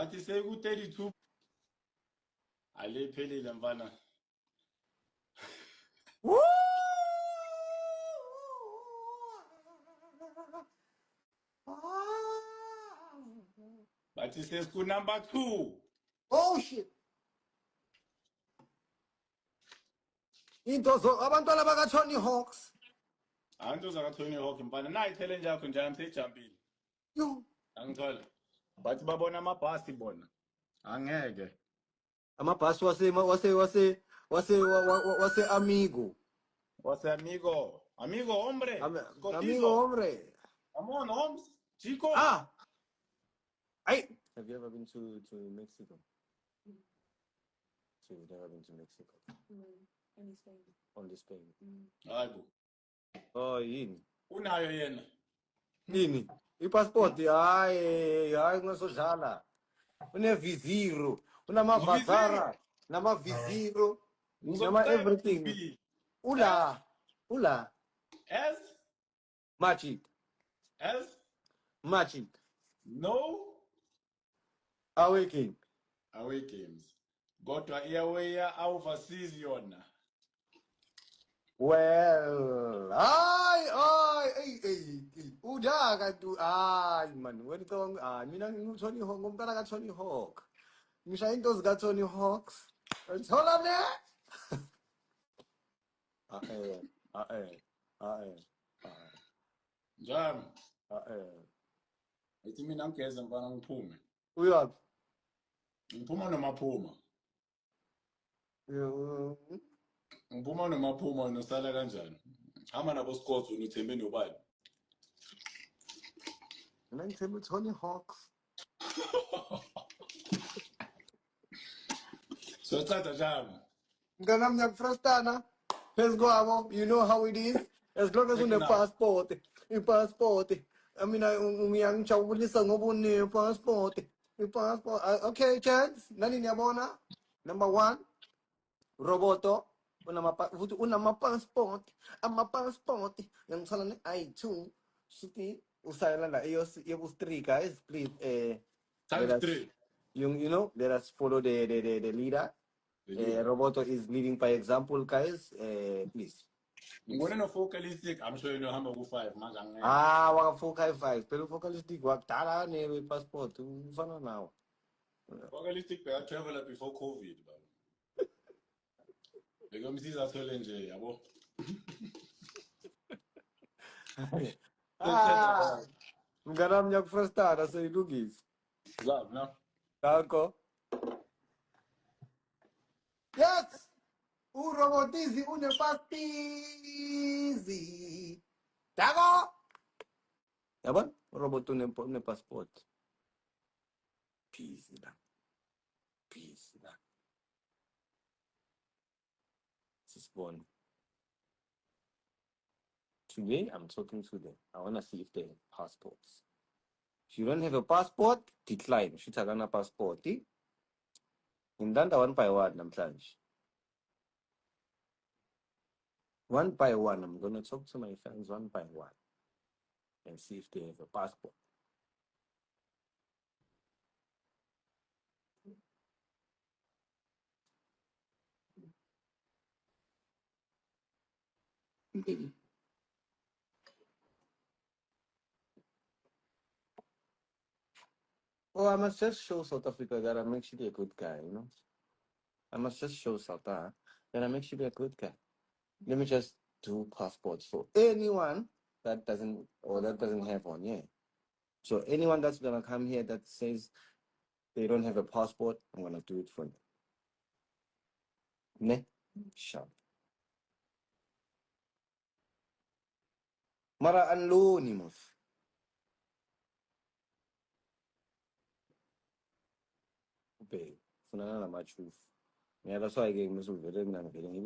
bathi seku-32 aliphelile mfana. Woo! Bathi sesiku-number 2. Oh shit. Into abantwana baka-Tony Hawks. Abantu zaka-Tony Hawk mfana, nayi i-challenge yakho nje ngiseyijambile. Yo. Angithola. Bathi babona amabhasi bona. Angeke. Amabhasi wase amigo. What's amigo? Amigo, hombre. Amigo, Scotizo. hombre. Come on, Holmes. Chico. Ah. Have you ever been to Mexico? So you've never been to Mexico? Only Spain. Only Spain. Hayi bo. Oh, yini? Unayo yena. Yini? I-passport hayi ngasodlala. Une-viziro, unamavazara, namaviziro, nama-everything. Ula. As? Magic. No. Away King. Away games. Kodwa iyaweya overseas yona. Well, udaka tu, man, when kong, mina Tony Hawk, ngumntana ka-Tony Hawk. Ngisha into zika-Tony Hawks. Thola ne? Njani? Ithi mina ngigeze mfana ngiphume. Uyaphi? Ngiphuma nomaphuma. Ngiphuma nomaphuma nosala kanjani? Hamba nabo Scott unithembe nobani? Mina ngithemba Tony Hawks. So tata jam. Mnganami ngiyakufrustana. Phezu kwabo, you know how it is. As long as une-passport, i-passport. I mean, ngiyangijabulisa ngoba une-passport. I-passport. Okay, chance. Nani niyabona? Number 1, Roboto. Futhi unama-passport. Ama-passport. Ngiyangithola ne-I2. Sithi usayela la eyobu-3, guys. Please, Times 3. You know, let us follow the leader. Roboto is leading by example, guys. Please. Ngone no focalistic, I'm sure you know hamba ku-5 manje angeke. Waka-455. Pero focalistic wakudala ne-passport. Ufana nawo. Focalistic traveler before COVID baba. Bekomsiza athole nje yabo. Mnganami ngiyakufrustana seyilungise. Love, no? Danko. Yes! Urobotizi unepastizi. Danko! Yabon? Urobot une-passport. Peace lang. Sisbon. Today, I'm talking to them. I want to see if they have passports. If you don't have a passport, decline. Shita na passport. Indanda one by one, namhlanje. One by one, I'm going to talk to my friends one by one and see if they have a passport. Oh, I must just show South Africa that I'm actually a good guy, you know? I must just show South Africa that I'm actually a good guy. Let me just do passports for anyone that doesn't have one, yeah. So anyone that's gonna come here that says they don't have a passport, I'm gonna do it for them. Ne? Sharp. Mara anonymous. Babe, funana na truth. Yeah, that's why I gave Mr. Villain and getting